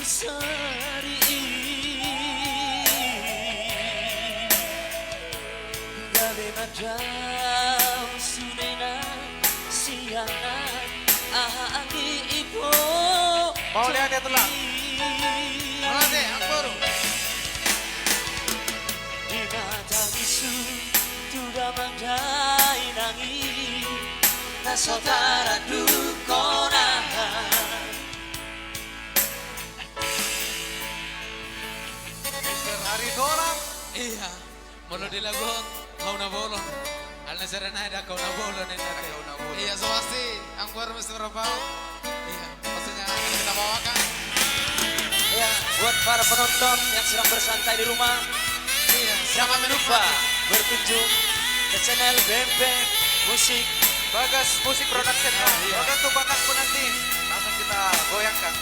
sari gabe madam sunena siana ahagi ibu mau lihat ya telah Mate, Akbaru di mata bisu sudah mandai nangi na saudara dukona Mr. Aridora. Iya, mau dilagot kau na bolon. Al nasarana ada kau na bolon ini. Iya, so pasti Akbar Mr. Rafael. Iya, pastinya akan kita bawakan. ya buat para penonton yang sedang bersantai di rumah. Iya, Jangan lupa berkunjung ke channel BMP Musik. Bagas Musik Production ya. Iya. Udah tuh batas pun nanti langsung kita goyangkan.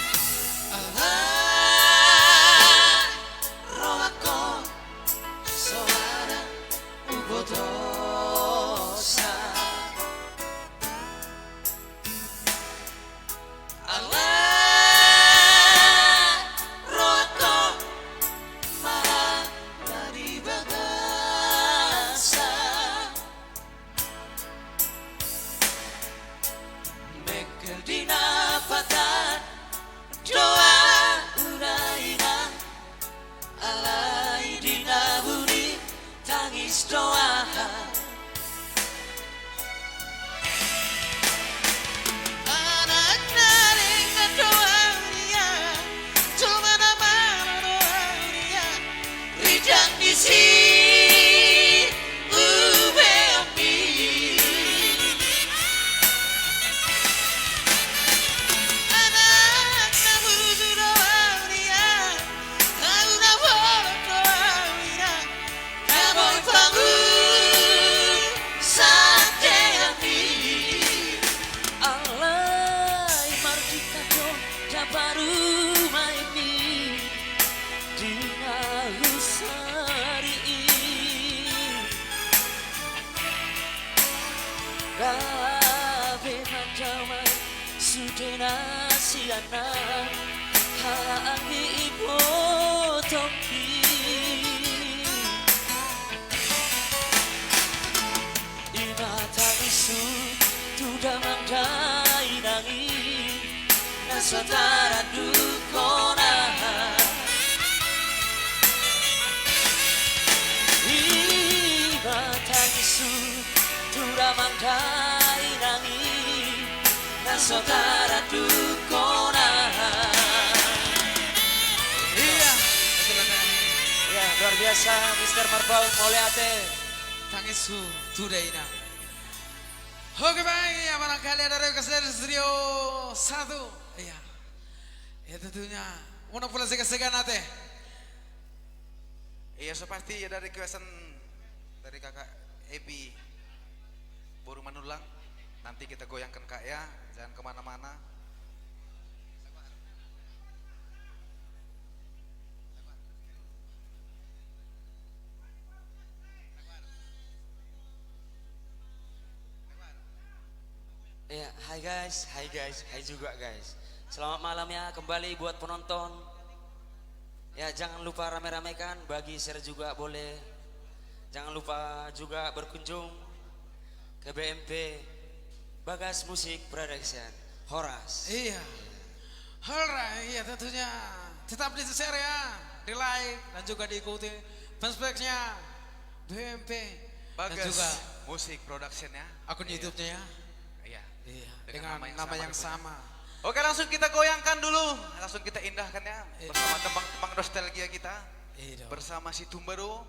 Roako Soara Ubodosa Roako Mara dari Bagasa Mekedina Fatan Doa Uraina Alai dinaburi tangis doa anak naring doa dia cuma nama doa dia rijang di sini ubeami anak nabuju doa dia baru main dina husari gabe manjamai sudena siana hangi ibu topi imata isu tuda mandai nangi na saudara dukona imata isu tuda mandai nangi na saudara dukona. Iya, Ya luar biasa Mr. Marbau Moliate tangisu today na. Oke baik, ya barangkali ada request dari studio 1. Iya, ya tentunya mau pula segan nate. Iya seperti ada requestan dari kakak Ebi Boru Manulang. Nanti kita goyangkan kak ya, jangan kemana-mana. Ya, hai guys, hai juga guys. Selamat malam ya kembali buat penonton. Ya jangan lupa rame-ramekan, bagi share juga boleh. Jangan lupa juga berkunjung ke BMP Bagas Musik Production Horas. Iya, alright, iya tentunya tetap di share ya, di like dan juga diikuti fanspage-nya BMP dan Bagas juga Musik Production ya. akun YouTube-nya ya. Iya. Iya, Dengan dengan nama nama yang yang sama sama. Oke langsung kita goyangkan dulu, langsung kita indahkan ya bersama tembang-tembang nostalgia kita Iya. bersama si Tumbaro.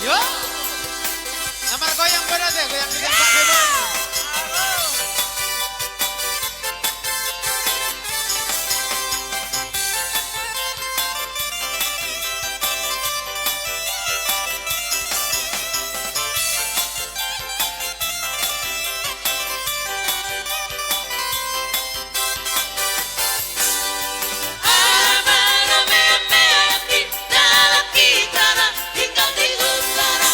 Yo, nama goyang berat ya, goyang dengan Pak Bebo. Aman, aman, aman, di dalam kita tinggal di utara.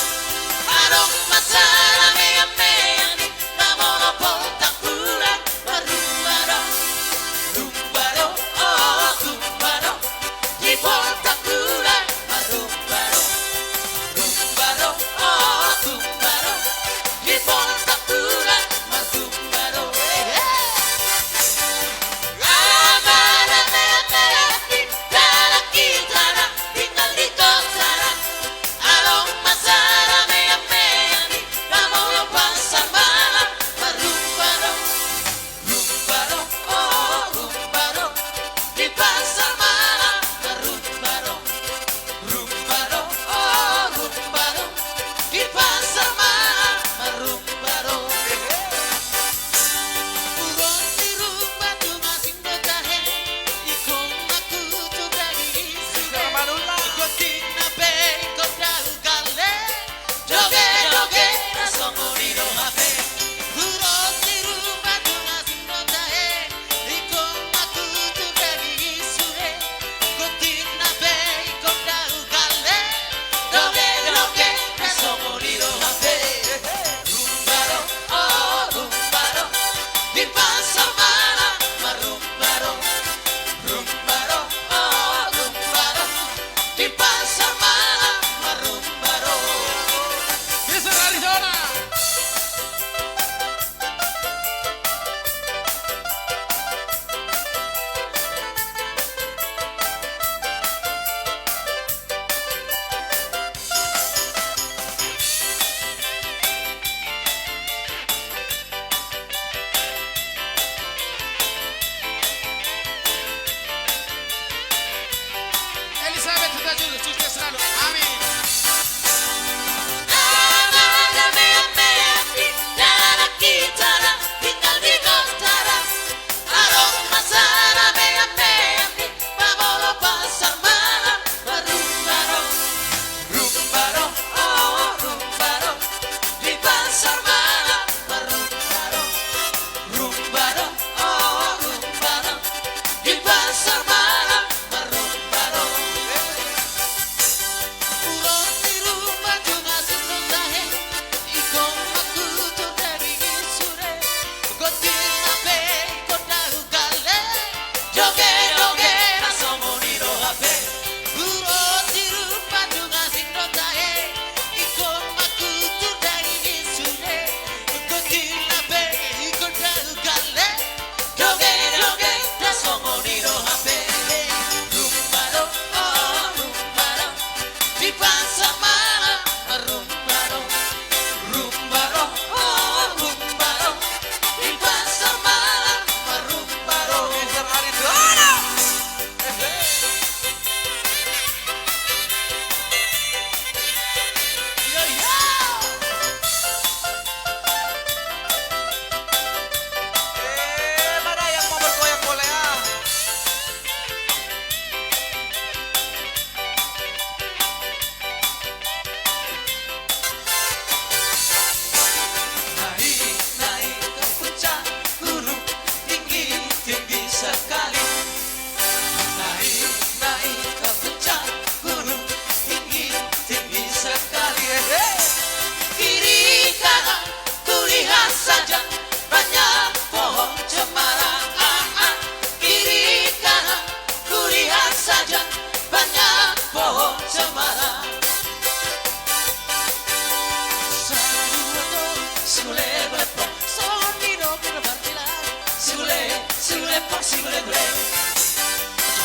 gule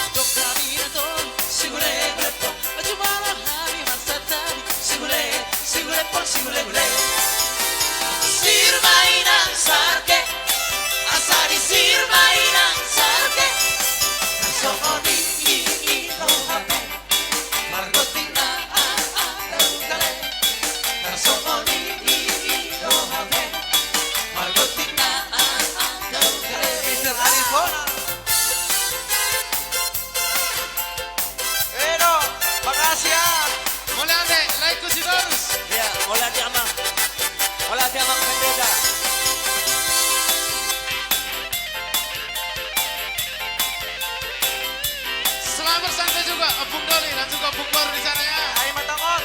Untuk caminato si gule gule po Jumala hari masa tadi si gule po si gule gule Sirmainang sarke Asari sirmainang sarke Sokoni ino hame Margoting na gale Sokoni ino hame Margoting na gale Mr. Arifona. Pero, makasih ya. Mulai ande, like ku si terus. Ya, mulai di amang pendeta Selamat bersantai juga Bung Doli dan juga Bung Bor di sana ya. Ayo matangor.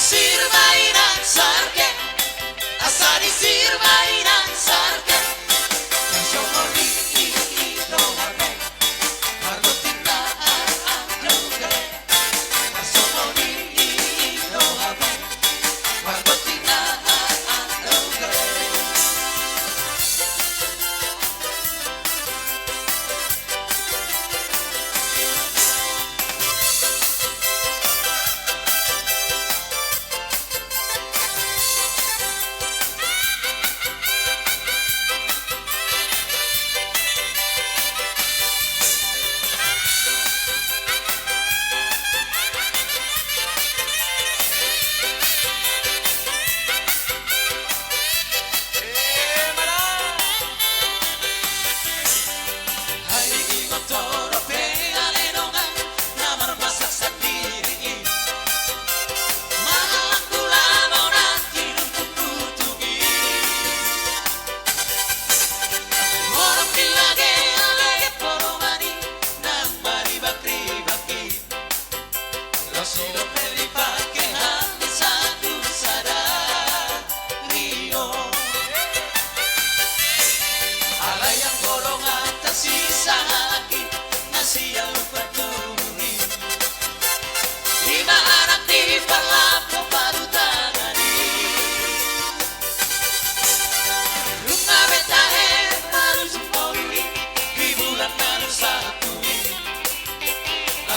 Sirmainan sarke Asari sirmainan sarke Sokoni ino hame Margoting na gale Sokoni ino hame Margoting na gale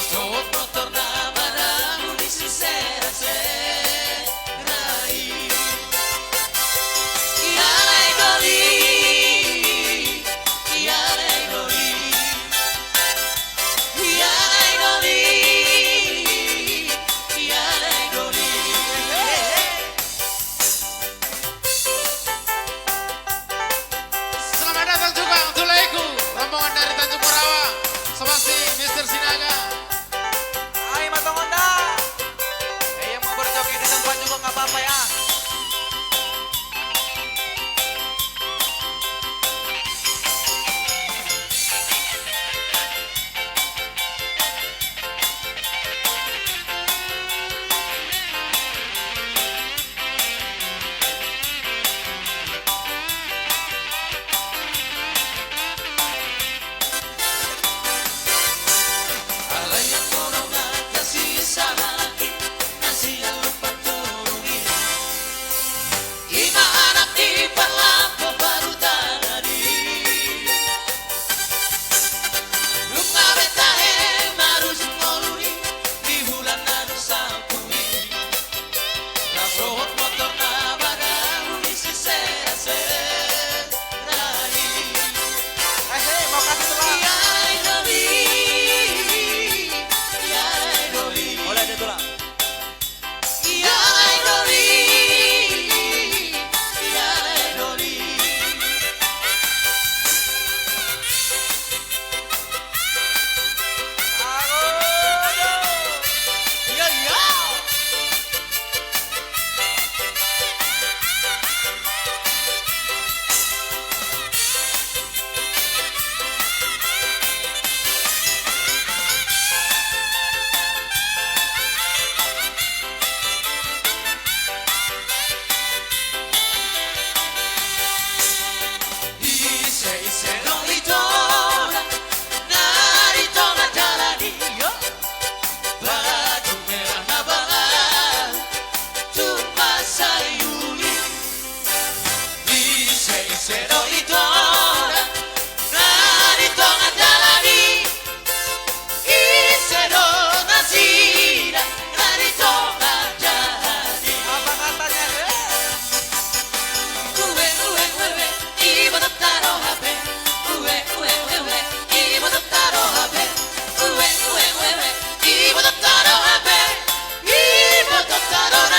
Sotto tornava da un'isi sera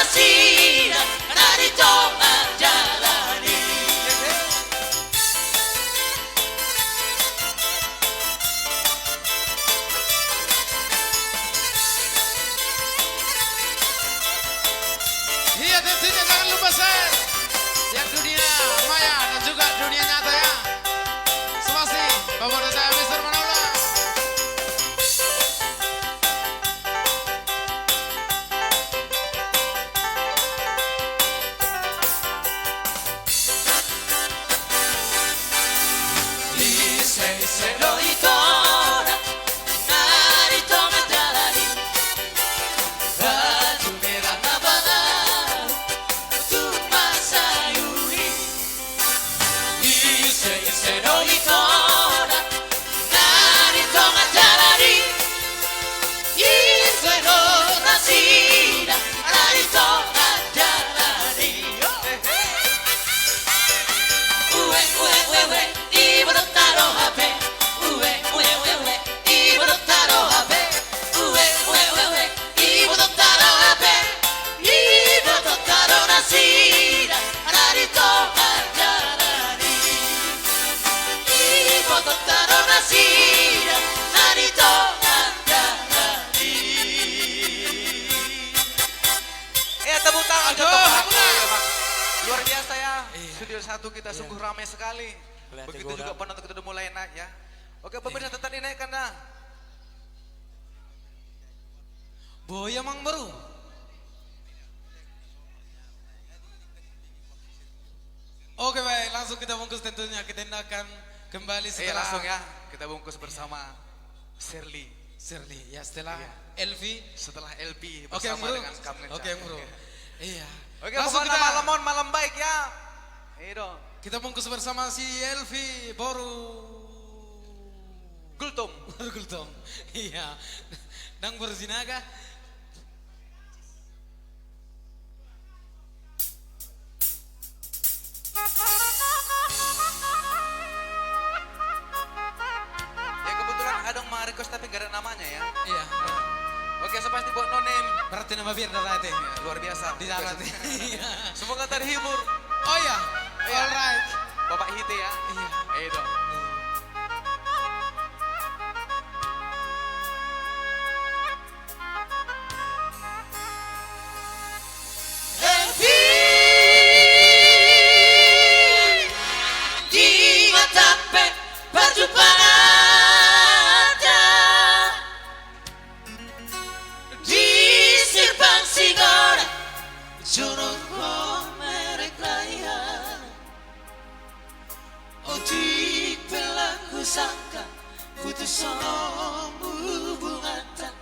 nasira narito manjalani. Iya tentunya jangan lupa saya yang dunia maya dan juga dunia nyata ya. Semasi Bapak dan saya Mr. Manaula. Tepuk tangan Aduh, untuk aku aku nak. ya, Mas. Luar biasa ya. Iya. Studio 1 kita sungguh ramai sekali. Kelihatan Begitu godam. juga penonton kita udah mulai naik ya. Oke, pemirsa tetap dinaikkan dah. Boya mang baru. Oke baik, langsung kita bungkus tentunya. Kita akan kembali Iya setelah langsung ya. Kita bungkus bersama Shirley. Shirley. Ya setelah Iya. Elvi. Setelah LP Oke bersama bro. dengan Kamngeja. Oke bro. Iya. Oke, Langsung pokoknya kita malam baik ya. Iya dong. kita bungkus bersama si Elvi Boru. Gultum. Gultom. Iya. Dang berzinaga. Ya kebetulan ada yang request tapi gak ada namanya ya. Iya. Oke, sepasti buat nonim. Berarti nama biar darate. Ya, luar biasa. Di darat. Iya. Semoga terhibur. Oh iya. Iya. Alright. Bapak Hite ya. Iya. Ayo dong. Di matape perjumpaan ada di Simpang Sigora Jono merek raya. Otik pelaku sangka putus hubungan tak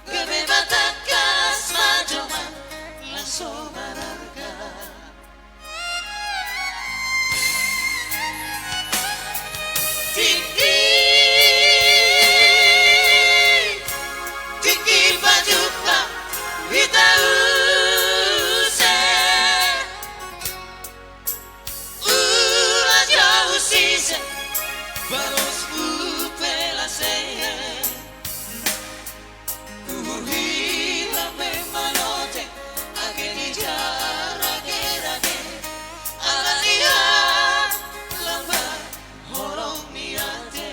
kebebasan kas majoman langsung berharga. Tinggi tinggi bajuka kita usai ulah jauh sisa baros pela saya kuhila memanote ageni jara gerage alalia lambat horong niate.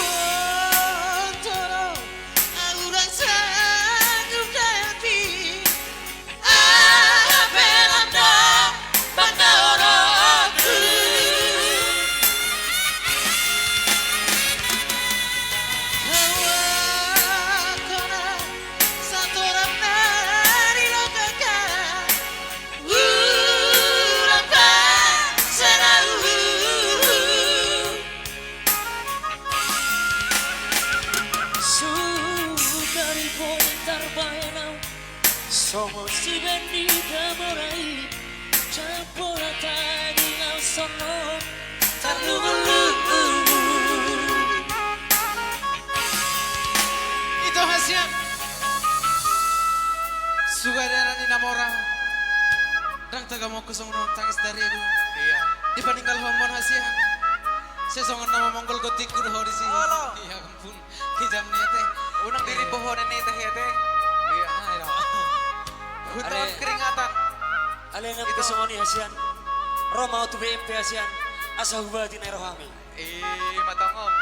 Hubungan toro aurang sanggup dayati belanda banda orangku kawakona satoran nari lokaka urangka serau Sukari komentar bayanau Somos si bendita morai Campora tadi ngau sono Tarlulu Itu hasiat. Sugadara ni namora. Dang taga mo kusong no tangis dari aku. Iya. Di paninggal hombon hasiat. Sesongan nama monggol gotik kudu ho di sini. Halo. Iya ampun. Kijam niate. duhon ini teh ya teh. Iya. Ayo. Hutan Ale. keringatan. Alena Itu. kesongoni hasian. Roma tu BMP hasian. Asa hubati na rohami. Matangom.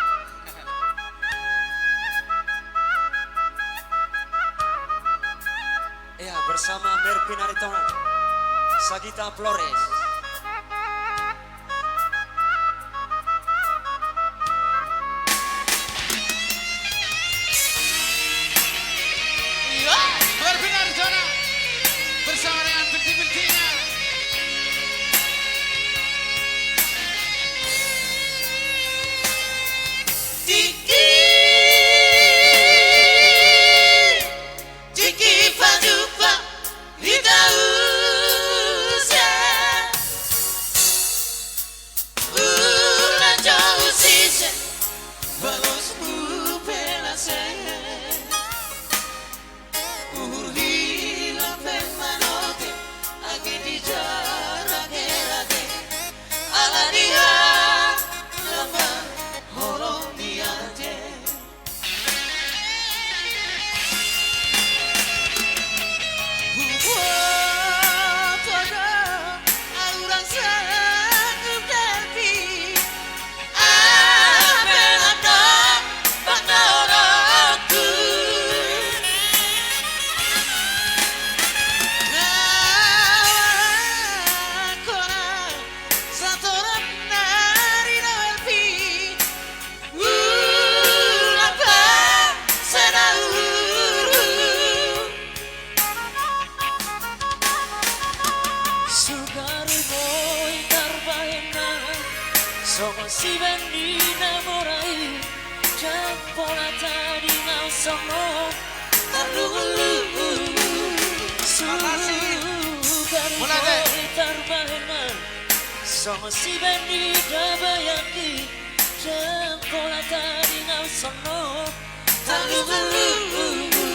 Ya, bersama Mervin Aritona. Sagita Flores. Berbinar zona bersama dengan binti-bintinya. Tiki Tiki padupa Hitausa Ulan jauh sisa Balos pelase Uhila pemanote Ake di jarak erate Ala dia Lama Holong diante Sono si vendi namorai Jampola tadi ngau sono Terlulu Mulai deh. Terbahengan Sono si vendi dabayaki Jampola tadi ngau sono Terlulu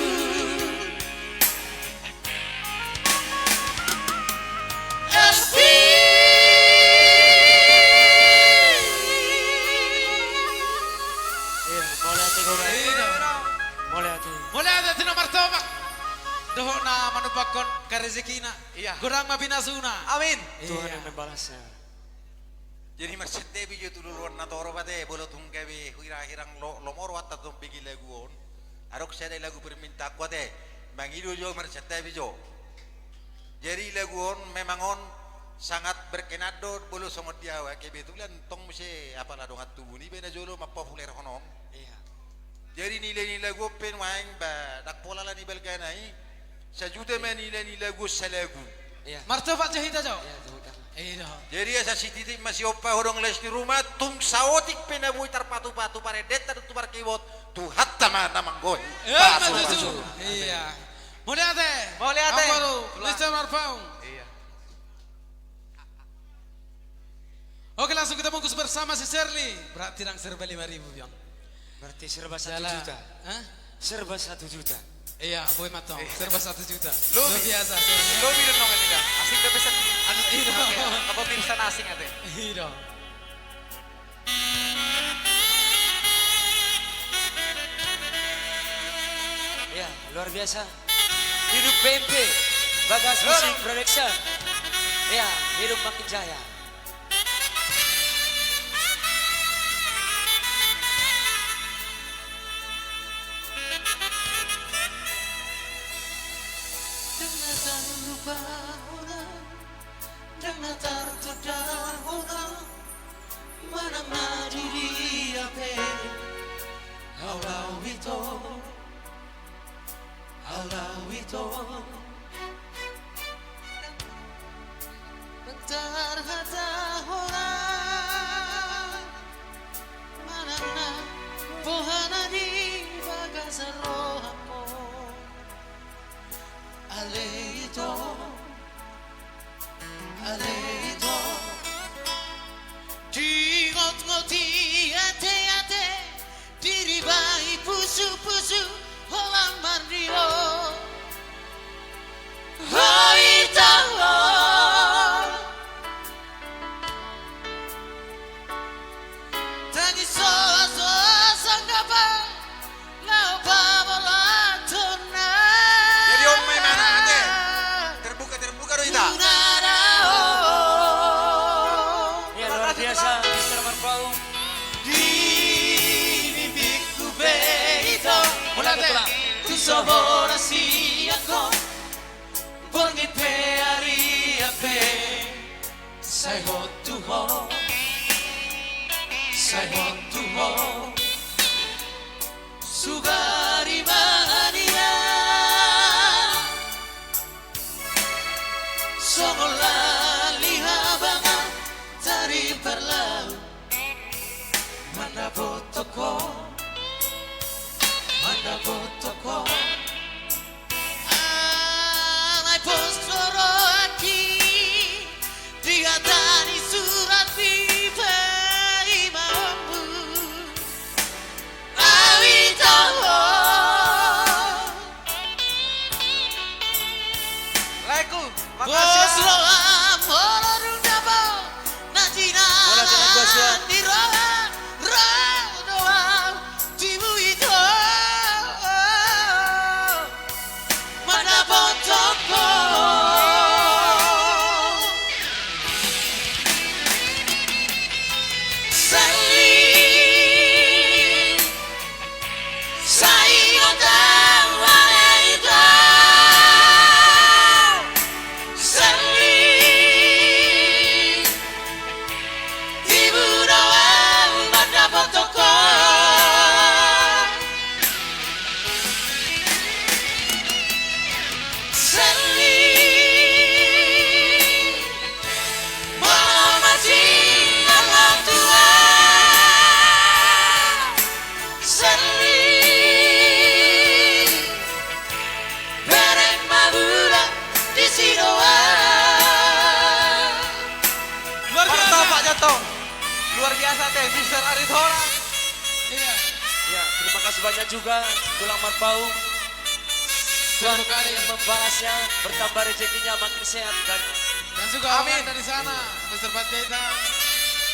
Mulai ada tina martabak. Dohon na manupakon karezekina. Iya. Gurang mabinasuna. Amin. Tuhan Iya. yang membalasnya. Jadi maksud debi jo tululuan na toro pate bolot hung kabe huira hirang lomor watta tum pigi laguon. Arok saya lagu perminta kuate mangido jo maksud debi jo. Jadi laguon memangon sangat berkenado bolo somot dia wa kebe tulan tong muse apa la dongat tubuni bena jolo mapopuler honom. Iya. Jadi nilai-nilai gue pen waing ba dak pola la nibel kanai sajuta men nilai-nilai gue salagu. Iya. Martabak jahita jo. Iya, Tuhan. Iya. Jadi asa si titik masih opa horong les di rumah tung saotik penabuy tarpatu-patu paredet tadu tu parkibot tu hatta mana manggoy. Ya maju. Iya. Mulai ada. Mulai ada. Ambaru. Tulang. Mr. Marpaung. Iya. Oke langsung kita bungkus bersama si Shirley. Berat tirang serba 5.000 Bion. Berarti serba 1 Jalan. juta. Hah? Serba 1 juta. Iya, boy matong. Serba 1 juta. Lu- Luar biasa. Shirley. Lo minum nong ini kan. Asing udah pesan. Anu itu. Apa pesan asing ate? Iya. Ya, luar biasa. Hidup PMP, Bagas Musik Production. Ya, hidup makin jaya. Dengan tanpa orang Dengan tertuda orang Mana diri ape Aulau itu Bentar hata orang Mana pohana di bagasar rohako Aleito Digot-ngoti ate-ate Diribai pusu-pusu Holamar dio Hoitalo Tani so-so sanggapa Lau babola Bolate. Tu soborasi ako Bangit pe ari ape Sai ho tu ho Sai ho tu ho Sugari mania Sogola lihabanga Tari perlau Manda botoko Manda botoko Alai postoro aki Digatani surat vive imammu Awitaho Laiku, makasih. Bosro amoro rundabo Najina Bola dengan bos ya. Diroa Rodoa Timu itu Mana botoko Sali Sai otang waleita Sali Ibu doang mana botoko Sali Mau masih Allah tua Sali Bereng mabula di Sidoa Luar biasa. Mantap Pak Jatong. Luar biasa teh, Mr. Aritora. Iya. Ya, terima kasih banyak juga Tulang Marpaung. Tuhan Satu kali. yang membalasnya, bertambah rezekinya makin sehat dan Dan juga Amin. Amin dari sana, Mr. Panjaitan,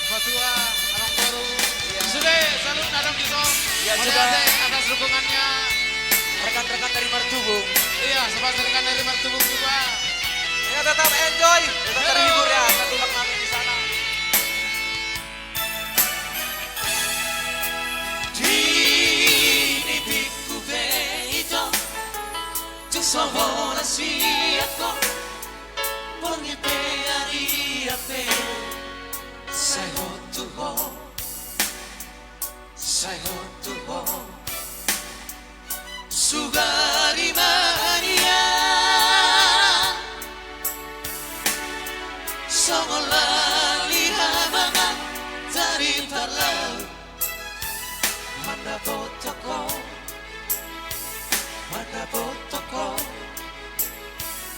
Fatua, Abang Baru, Sude, salut Adam Kiso, Ya, juga. atas dukungannya. rekan-rekan dari Martubung. Iya, sepakat dari Martubung juga. Ya tetap enjoy, tetap Halo. terhibur ya. Ketulak kami di sana. Dini piku veito Tu sohora si ako Bangit pe ari ape Sai ho tu ho Sai ho tu ho Sugari mania Songola lihabanga Tari parlau Manda botoko Manda botoko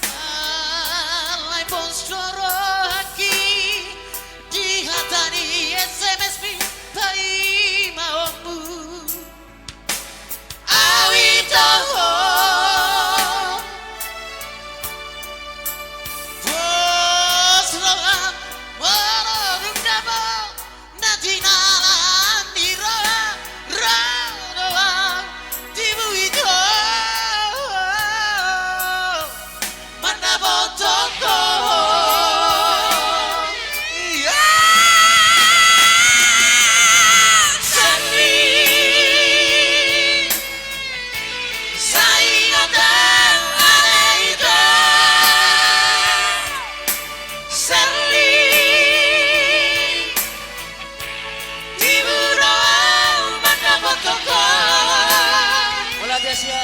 Alai postoro aki Dihatani SMS mi Pai maomu Awitaho Bosroga Mororundabo Najina Diroa Rodoa Timu itu Mana botoko Iya Seni Saingatan Aleita Seni Ibu doang mana botoko Bola Desia.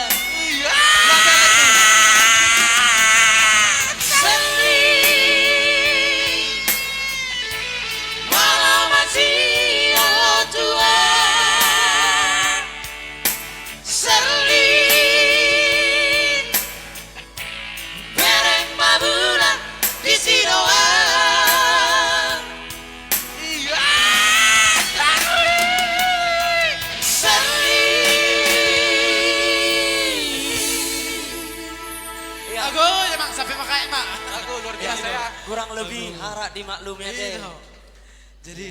Seni Walau masih Allah tua Seni Bereng mabulan di Sidoa Ya, Aku emang sampai makai mak. Aku luar biasa ya. kurang lebih harap dimaklumi aja. Iya. Jadi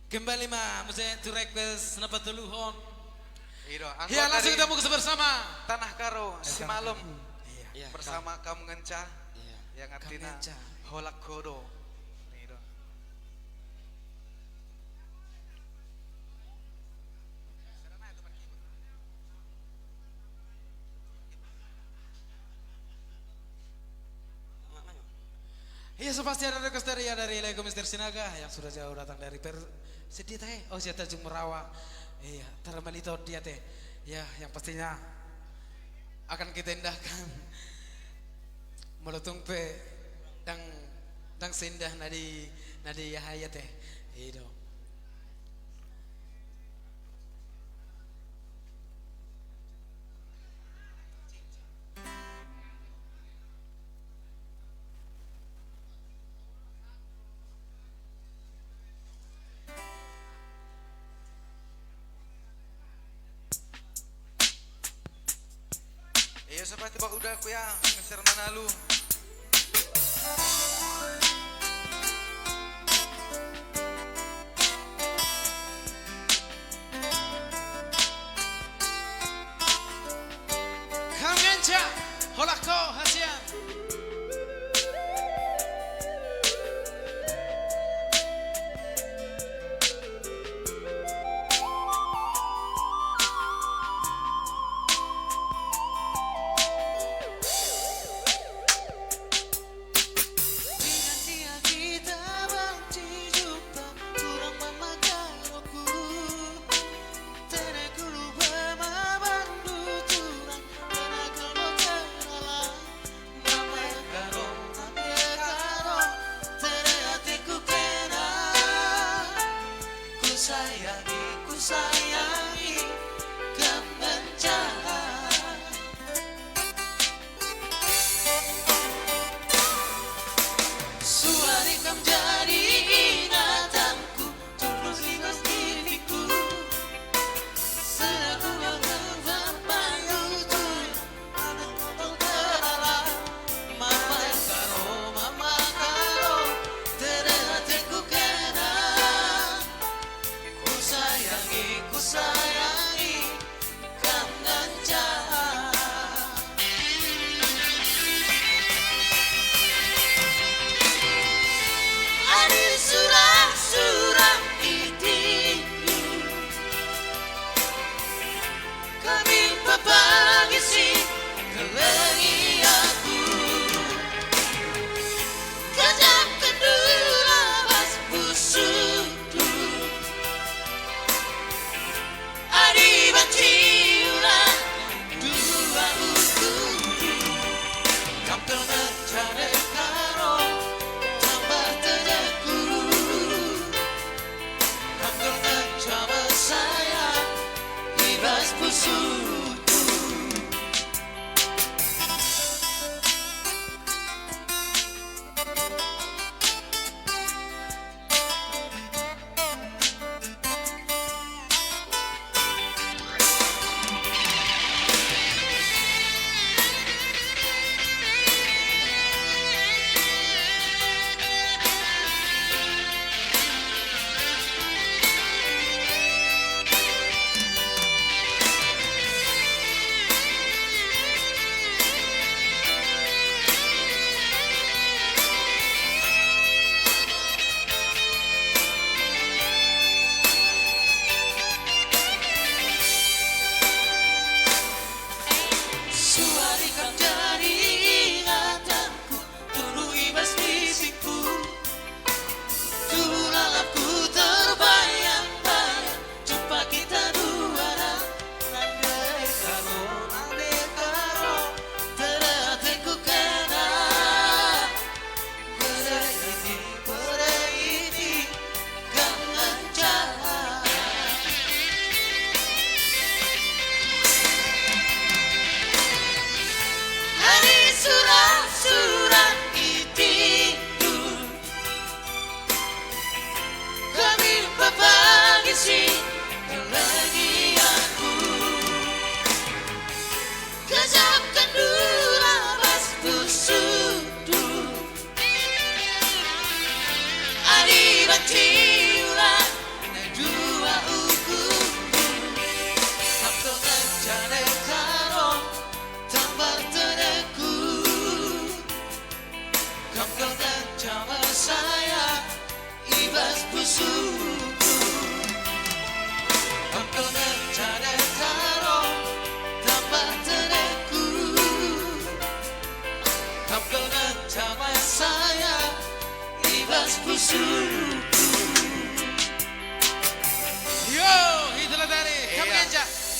kembali mah, maksudnya to request kenapa tuluhon. Ido, Ya langsung dari kita buka bersama. Tanah Karo semalam Iya, bersama kamu ngenca Iya. yang artinya Ngenca. holak kodo. Ido. Iya sepasti ada request dari Lego Mister Sinaga yang sudah jauh datang dari sedih teh. Oh siapa Tanjung Merawa. Iya, termelito dia teh. Ya, yang pastinya akan kita indahkan. Melutung pe dang sindah nadi Yahaya teh. Itu. Iya seperti bak udah aku ya, Mister Manalu. Kamgenja, holako hasian. Sayangi kemenjangan suara kam jadi ingatanku terus lintas diriku seraku yang terpayu tuh anak potong terala mama karo terhatiku kena ku sayangi kangen jahat ada surah-surah itu kami berbagi si kelengi aku kejap kedua bas busuk ciulan dua ukuru kam tercare karo tambah terjaku kam tercama sayang ibas busukku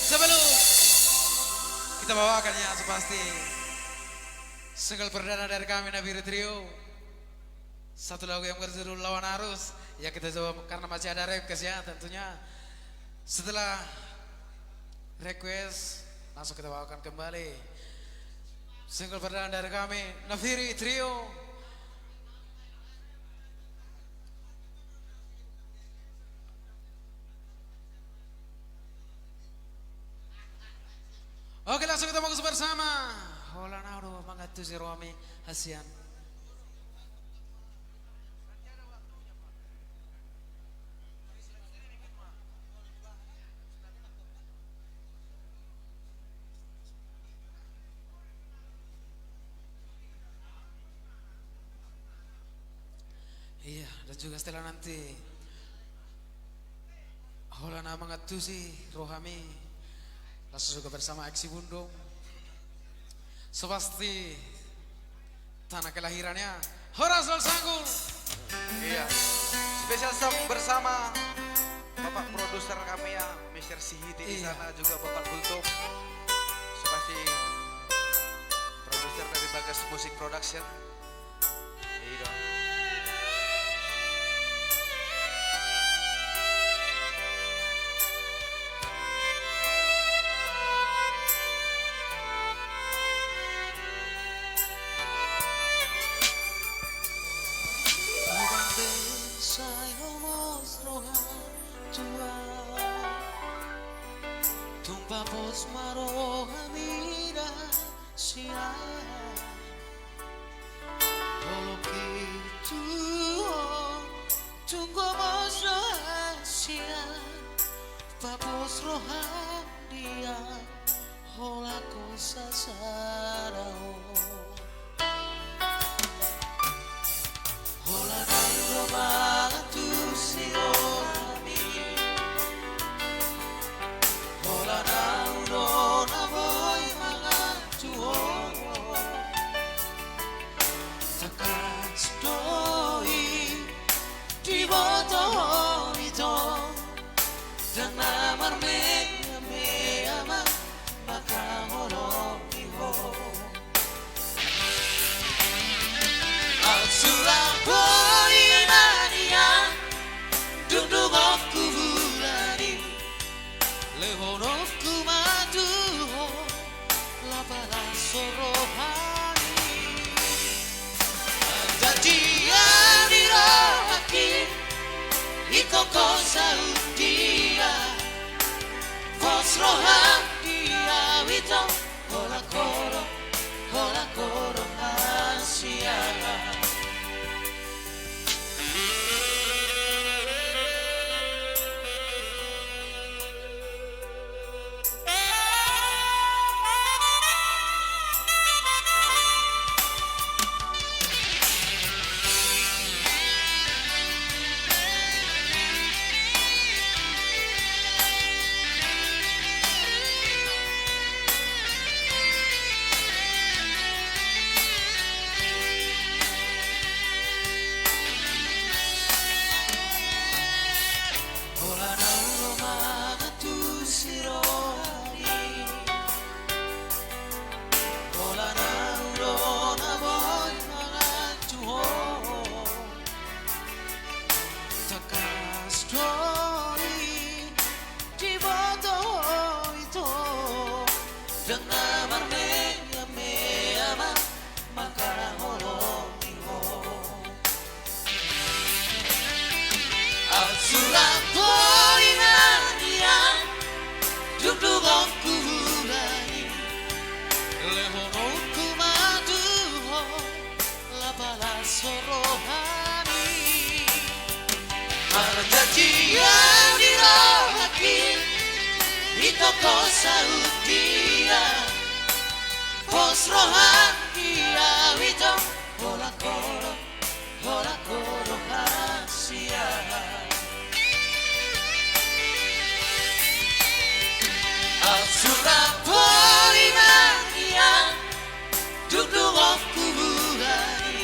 Sebelum kita bawakan ya sepasti single perdana dari kami Nabiri Trio, satu lagu yang berjudul Lawan Arus. Ya kita coba karena masih ada request ya tentunya. Setelah request langsung kita bawakan kembali single perdana dari kami Nabiri Trio. Oke, langsung kita fokus bersama. Hola nauro mangatu si Romi Hasian. Iya, dan juga setelah nanti Hola nama mangatu si Rohami. Langsung juga bersama Aksi Bundung. Sepasti tanah kelahirannya Horazol Sanggul. Iya. Spesial song bersama Bapak produser kami ya, Mr. Sihiti di Iya. sana juga Bapak Gultom. Sepasti produser dari Bagas Musik Production. Iya. Tumpapos maroha mira sia Holoki tuho tunggu mos sia Papos roha dia hola cosa sarao Hola dando tu sioni Hola nauro na voi mangatuo Takats doi di boto ito Dan namar me ama makahoro iho Al Surabaya mania duduk bulari Lehonovku maduho lapara sorohani Jadian dirahaki iko kosa udia Vos rohania wito hola koro asia Jadian dirahaki itu kosa utia Pos rohania wito hola koro asia Al Surabaya mania duduk aku bulari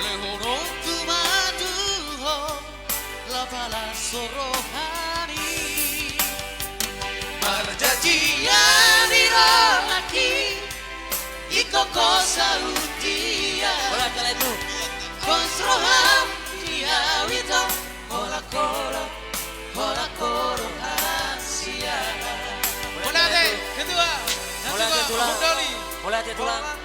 Lehonovku maduho lapala sorohani cosa utia Boleh kala itu. Construham dia wito Hola koro Asia Boleh ate, kedua. Dan Boleh juga ate tulang. Bung Doli. Boleh hati tulang.